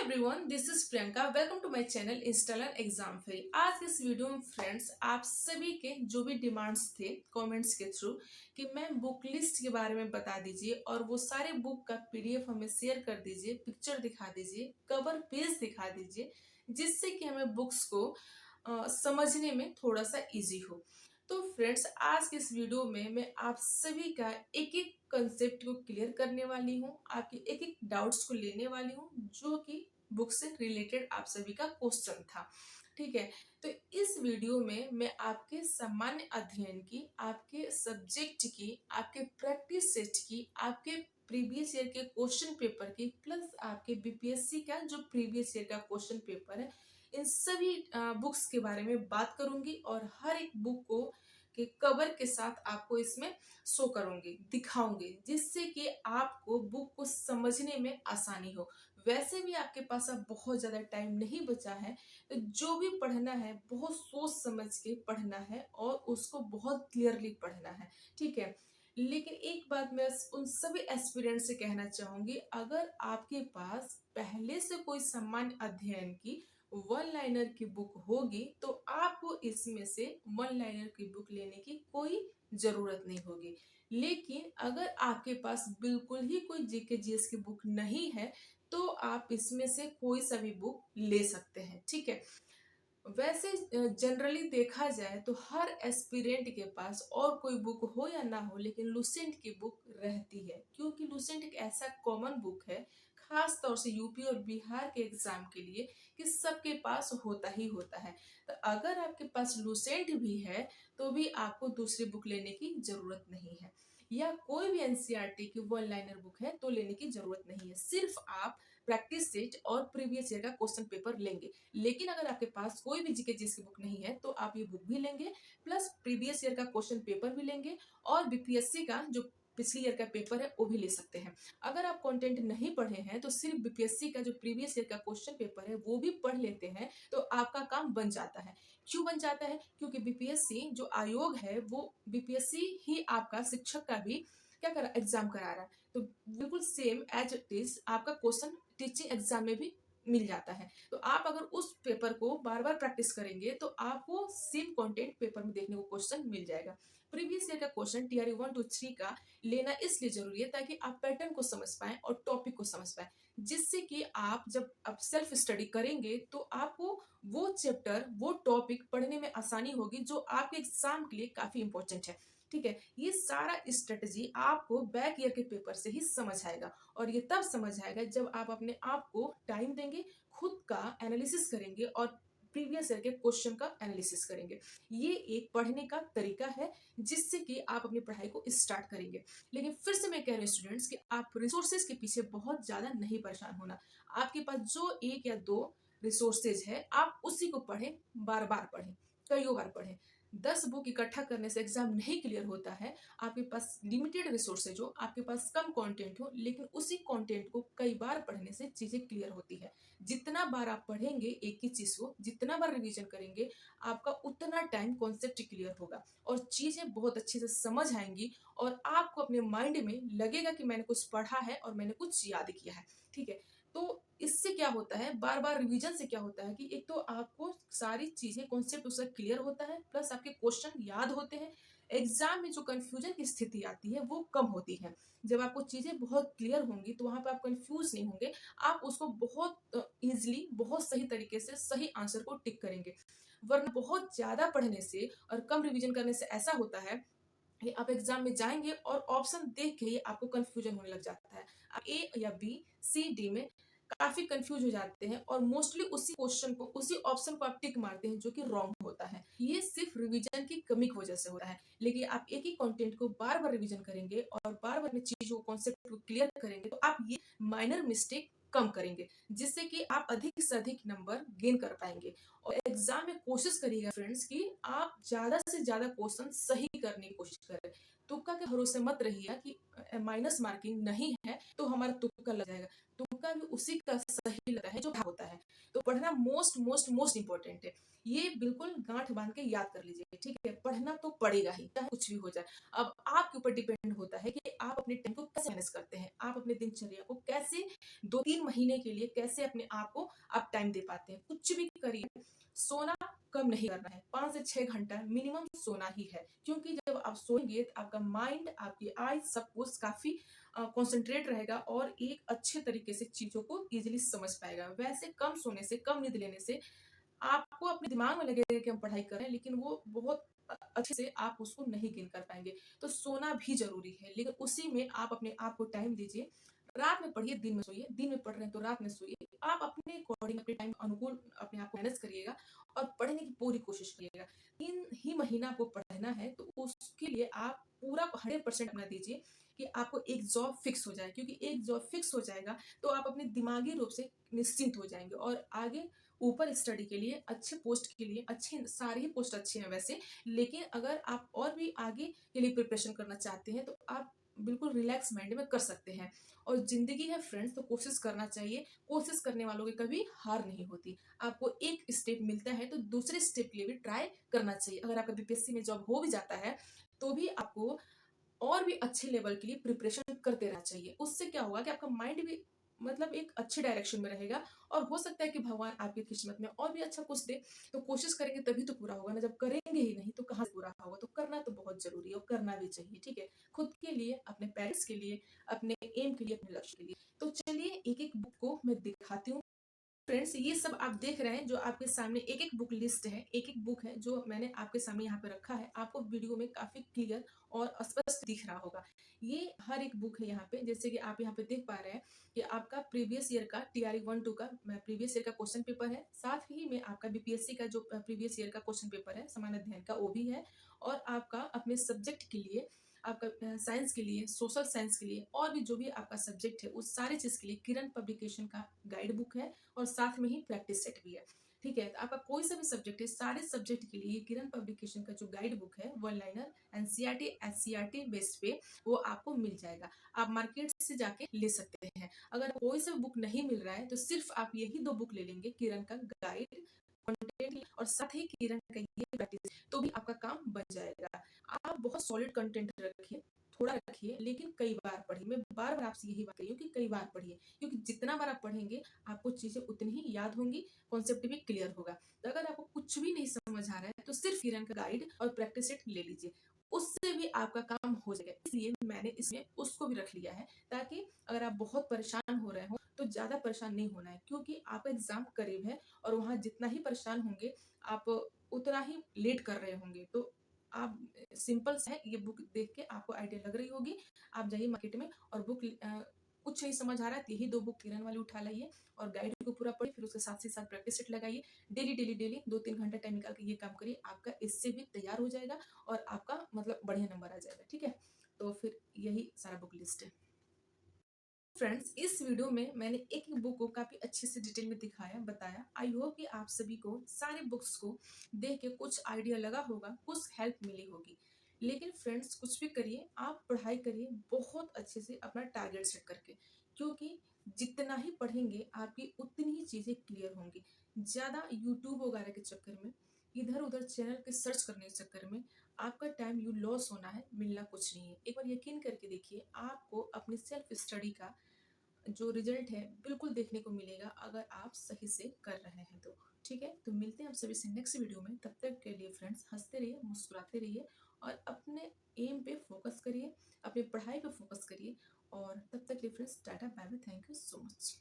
Everyone, this is Priyanka. Welcome to my channel installer exam ferry. आज के इस video में फ्रेंड्स, आप सभी के जो भी डिमांड्स थे कमेंट्स के थ्रू कि मैम बुक लिस्ट के बारे में बता दीजिए और वो सारे बुक का पीडीएफ हमें शेयर कर दीजिए, पिक्चर दिखा दीजिए, कवर पेज दिखा दीजिए, जिससे कि हमें बुक्स को समझने में थोड़ा सा इजी हो। तो फ्रेंड्स, आज के इस वीडियो में मैं आप सभी का एक एक कंसेप्ट को क्लियर करने वाली हूँ, आपके एक एक डाउट्स को लेने वाली हूँ जो कि बुक से रिलेटेड आप सभी का क्वेश्चन था। ठीक है, तो इस वीडियो में मैं आपके सामान्य अध्ययन की, आपके सब्जेक्ट की, आपके प्रैक्टिस सेट की, आपके प्रीवियस ईयर के क्वेश्चन पेपर की, प्लस आपके बीपीएससी का जो प्रीवियस ईयर का क्वेश्चन पेपर है, इन सभी बुक्स के बारे में बात करूंगी और हर एक बुक को के कवर के साथ आपको इसमें शो करूंगी, दिखाऊंगी, जिससे कि आपको बुक को समझने में आसानी हो। वैसे भी आपके पास अब बहुत ज्यादा टाइम नहीं बचा है, तो जो भी पढ़ना है बहुत सोच समझ के पढ़ना है और उसको बहुत क्लियरली पढ़ना है। ठीक है, लेकिन एक बात मैं उन सभी एस्पिरेंट से कहना चाहूंगी, अगर आपके पास पहले से कोई सामान्य अध्ययन की वन लाइनर की बुक होगी तो आपको इसमें से वन लाइनर की बुक लेने की कोई जरूरत नहीं होगी। लेकिन अगर आपके पास बिल्कुल ही कोई जीके जीएस की बुक नहीं है तो आप इसमें से कोई सा भी बुक ले सकते हैं। ठीक है, वैसे जनरली देखा जाए तो हर एस्पिरेंट के पास और कोई बुक हो या ना हो, लेकिन लुसेंट की बुक रहती है, क्योंकि लुसेंट एक ऐसा कॉमन बुक है खास तौर से यूपी और बिहार के एग्जाम के लिए कि सबके पास होता ही होता है। तो अगर आपके पास लुसेंट भी है तो भी आपको दूसरी बुक लेने की जरूरत नहीं है, या कोई भी एनसीईआरटी की वन लाइनर बुक है तो लेने की जरूरत नहीं है। सिर्फ आप प्रैक्टिस सेट और प्रीवियस ईयर का क्वेश्चन पेपर लेंगे। लेकिन अगर आपके पास कोई भी जीके जीएस की बुक नहीं है तो आप ये बुक भी लेंगे, प्लस प्रीवियस ईयर का क्वेश्चन पेपर भी लेंगे और बीपीएससी का जो पिछली ईयर का पेपर है वो भी ले सकते हैं। अगर आप कंटेंट नहीं पढ़े हैं तो सिर्फ बीपीएससी का जो प्रीवियस ईयर का क्वेश्चन पेपर है वो भी पढ़ लेते हैं तो आपका काम बन जाता है। क्यों बन जाता है? क्योंकि बीपीएससी जो आयोग है वो बीपीएससी ही आपका शिक्षक का भी क्या करा एग्जाम करा रहा है, तो बिल्कुल सेम एज इट इज आपका क्वेश्चन टीचिंग एग्जाम में भी मिल जाता है। तो आप अगर उस पेपर को बार बार प्रैक्टिस करेंगे तो आपको सेम कंटेंट पेपर में देखने को क्वेश्चन मिल जाएगा। प्रीवियस ईयर का क्वेश्चन टीआरई 1 to 3 का लेना इसलिए जरूरी है ताकि आप पैटर्न को समझ पाएं और टॉपिक को समझ पाएं, जिससे कि आप जब आप सेल्फ स्टडी करेंगे तो आपको वो चैप्टर वो टॉपिक पढ़ने में आसानी होगी जो आपके एग्जाम के लिए काफी इंपॉर्टेंट है। ठीक है, ये सारा स्ट्रेटजी आपको बैक ईयर के पेपर से ही समझ आएगा और ये तब समझ आएगा जब आप अपने आप को टाइम देंगे, खुद का एनालिसिस करेंगे और प्रीवियस ईयर के क्वेश्चन का एनालिसिस करेंगे। ये एक पढ़ने का तरीका है जिससे कि आप अपनी पढ़ाई को स्टार्ट करेंगे। लेकिन फिर से मैं कह रही हूँ स्टूडेंट्स कि आप रिसोर्सेज के पीछे बहुत ज्यादा नहीं परेशान होना। आपके पास जो एक या दो रिसोर्सेज है आप उसी को पढ़ें, बार बार पढ़ें, कईयों बार पढ़ें। 10 बुक इकट्ठा करने से एग्जाम नहीं क्लियर होता है। आपके पास लिमिटेड रिसोर्सेज हो, आपके पास कम कंटेंट हो, लेकिन उसी कंटेंट को कई बार पढ़ने से चीजें क्लियर होती है। जितना बार आप पढ़ेंगे एक ही चीज को, जितना बार रिवीजन करेंगे, आपका उतना टाइम कॉन्सेप्ट क्लियर होगा और चीजें बहुत अच्छे से समझ आएंगी और आपको अपने माइंड में लगेगा कि मैंने कुछ पढ़ा है और मैंने कुछ याद किया है। ठीक है, तो इससे क्या होता है, बार बार रिवीजन से क्या होता है कि एक तो आपको सारी चीजें कॉन्सेप्ट उसका क्लियर होता है, प्लस आपके क्वेश्चन याद होते हैं। एग्जाम में जो कंफ्यूजन की स्थिति आती है वो कम होती है। जब आपको चीजें बहुत क्लियर होंगी तो वहां पर आप कंफ्यूज नहीं होंगे, आप उसको बहुत इजिली बहुत सही तरीके से सही आंसर को टिक करेंगे। वरना बहुत ज्यादा पढ़ने से और कम रिवीजन करने से ऐसा होता है कि आप एग्जाम में जाएंगे और ऑप्शन देख के ही आपको कंफ्यूजन होने लग जाता है। आप ए या बी सी डी में काफी कंफ्यूज हो जाते हैं और मोस्टली उसी क्वेश्चन को उसी ऑप्शन को आप टिक मारते हैं जो कि रॉन्ग होता है। ये सिर्फ रिवीजन की कमी की वजह से होता है। लेकिन आप एक ही कंटेंट को बार बार रिवीजन करेंगे और बार बार चीजों को कॉन्सेप्ट को क्लियर करेंगे तो आप ये माइनर मिस्टेक कम करेंगे, जिससे कि आप अधिक से अधिक नंबर गेन कर पाएंगे। और एग्जाम में कोशिश करिएगा फ्रेंड्स कि आप ज्यादा से ज्यादा क्वेश्चन सही करने की कोशिश करें। तुक्का के भरोसे मत रहिए कि माइनस मार्किंग नहीं है तो हमारा तुक्का लग जाएगा। तुक्का भी उसी का सही लगता है जो होता है। तो पढ़ना मोस्ट मोस्ट मोस्ट इंपॉर्टेंट है। ये बिल्कुल गांठ बांध के याद कर लीजिए, ठीक है। पढ़ना तो पड़ेगा ही, चाहे कुछ भी हो जाए। अब आपके ऊपर डिपेंड होता है कि आप अपने टाइम को कैसे मैनेज करते हैं, आप अपने दिनचर्या को कैसे 2-3 महीने के लिए कैसे अपने आप को आप टाइम दे पाते हैं। कुछ भी करिए, सोना कम नहीं करना है, 5 से 6 घंटा मिनिमम सोना ही है। क्योंकि जब आप सोएंगे तो आपका माइंड, आपकी आईज, सब कुछ काफी कॉन्सेंट्रेट रहेगा और एक अच्छे तरीके से चीजों को इजीली समझ पाएगा। वैसे कम सोने से, कम नींद लेने से आपको अपने दिमाग में लगेगा कि हम पढ़ाई कर रहे हैं, लेकिन वो बहुत अच्छे से आप उसको नहीं गिन कर पाएंगे। तो सोना भी जरूरी है, लेकिन उसी में आप अपने आप को टाइम दीजिए। रात में पढ़िए, दिन में सोइए। दिन में पढ़ रहे हैं तो रात में सोइए। आप अपने अकॉर्डिंग, अपने टाइम अनुकूल अपने आप को मैनेज करिएगा और पढ़ने की पूरी कोशिश करिएगा। 3 ही महीना आपको पढ़ना है, तो उसके लिए आप पूरा 100% अपना दीजिए कि आपको एक जॉब फिक्स हो जाए। क्योंकि एक जॉब फिक्स हो जाएगा तो आप अपने दिमागी रूप से निश्चिंत हो जाएंगे और आगे ऊपर स्टडी के लिए, अच्छे पोस्ट के लिए, अच्छे सारे ही पोस्ट अच्छे हैं वैसे, लेकिन अगर आप और भी आगे के लिए प्रिपरेशन करना चाहते हैं तो आप बिल्कुल रिलैक्स माइंड में कर सकते हैं। और जिंदगी है फ्रेंड्स, तो कोशिश करना चाहिए। कोशिश करने वालों की कभी हार नहीं होती। आपको एक स्टेप मिलता है तो दूसरे स्टेप के लिए भी ट्राई करना चाहिए। अगर आपका बीपीएससी में जॉब हो भी जाता है तो भी आपको और भी अच्छे लेवल के लिए प्रिपरेशन करते रहना चाहिए। उससे क्या होगा कि आपका माइंड भी मतलब एक अच्छे डायरेक्शन में रहेगा और हो सकता है कि भगवान आपकी किस्मत में और भी अच्छा कुछ दे। तो कोशिश करेंगे तभी तो पूरा होगा ना, जब करेंगे ही नहीं तो कहाँ से पूरा होगा। तो करना तो बहुत जरूरी है और करना भी चाहिए, ठीक है। खुद के लिए, अपने पेरेंट्स के लिए, अपने एम के लिए, अपने लक्ष्य के लिए। तो चलिए एक एक बुक को मैं दिखाती हूँ। फ्रेंड्स, ये सब आप देख रहे हैं जो आपके सामने एक एक बुक लिस्ट है, एक एक बुक है जो मैंने आपके सामने यहाँ पे रखा है। आपको वीडियो में काफी क्लियर और स्पष्ट दिख रहा होगा। ये हर एक बुक है यहाँ पे। जैसे कि आप यहाँ पे देख पा रहे हैं कि आपका प्रीवियस ईयर का टीआरई 1-2 का प्रीवियस ईयर का क्वेश्चन पेपर है। साथ ही में आपका बीपीएससी का जो प्रीवियस ईयर का क्वेश्चन पेपर है सामान्य अध्ययन का, वो भी है। और आपका अपने सब्जेक्ट के लिए, आपका साइंस के लिए, सोशल साइंस के लिए और भी जो भी आपका सब्जेक्ट है उस सारे चीज के लिए किरण पब्लिकेशन का गाइड बुक है और साथ में ही प्रैक्टिस सेट भी है, ठीक है। तो आपका कोई सा भी सब्जेक्ट है, सारे सब्जेक्ट के लिए किरण पब्लिकेशन का जो गाइड बुक है, one liner, NCERT, SCERT base पे वो आपको मिल जाएगा। आप मार्केट से जाके ले सकते हैं। अगर कोई सा बुक नहीं मिल रहा है तो सिर्फ आप यही 2 बुक ले लेंगे, किरण का गाइड कंटेंट और साथ ही किरण का ये प्रैक्टिस, तो भी आपका काम बन जाएगा। आप बहुत सॉलिड कंटेंट रखिए, थोड़ा रखिए, लेकिन कई बार पढ़िए। मैं बार बार आपसे यही बात कही हूँ कि कई बार पढ़िए, क्योंकि जितना बार आप पढ़ेंगे आपको चीजें उतनी ही याद होंगी, कॉन्सेप्ट भी क्लियर होगा। तो अगर आपको कुछ भी नहीं समझ आ रहा है तो सिर्फ किरण का गाइड और प्रैक्टिस सेट ले लीजिए, उससे भी आपका काम हो जाएगा। इसलिए मैंने इसमें उसको भी रख लिया है, ताकि अगर आप बहुत परेशान हो रहे हो तो ज्यादा परेशान नहीं होना है। क्योंकि आपका एग्जाम करीब है और वहां जितना ही परेशान होंगे आप उतना ही लेट कर रहे होंगे। तो आप, सिंपल है ये बुक, देख के आपको आइडिया लग रही होगी। आप जाइए मार्केट में और बुक कुछ नहीं समझ आ रहा है तो यही 2 बुक किरण वाली उठा लाइए और गाइड को पूरा पढ़िए। फिर उसके साथ ही साथ प्रैक्टिस सेट लगाइए। डेली डेली डेली 2-3 घंटा टाइम निकाल के ये काम करिए। आपका इससे भी तैयार हो जाएगा और आपका मतलब बढ़िया नंबर आ जाएगा, ठीक है। तो फिर यही सारा बुक लिस्ट है। फ्रेंड्स, इस वीडियो में मैंने एक एक बुक को काफी अच्छे से डिटेल में दिखाया, बताया। आई होप कि आप सभी को सारे बुक्स को देख के कुछ आइडिया लगा होगा, कुछ हेल्प मिली होगी। लेकिन फ्रेंड्स, कुछ भी करिए, आप पढ़ाई करिए बहुत अच्छे से अपना टारगेट सेट करके। क्योंकि जितना ही पढ़ेंगे आपकी उतनी ही चीजें क्लियर होंगी। ज्यादा यूट्यूब वगैरह के चक्कर में, इधर उधर चैनल के सर्च करने के चक्कर में आपका टाइम यू लॉस होना है, मिलना कुछ नहीं है। एक बार यकीन करके देखिए, आपको अपनी सेल्फ स्टडी का जो रिजल्ट है बिल्कुल देखने को मिलेगा, अगर आप सही से कर रहे हैं तो। ठीक है, तो मिलते हैं आप सभी से नेक्स्ट वीडियो में। तब तक के लिए फ्रेंड्स, हंसते रहिए, मुस्कुराते रहिए और अपने एम पे फोकस करिए, अपनी पढ़ाई पे फोकस करिए। और तब तक के लिए friends, tata bye bye, thank you so much.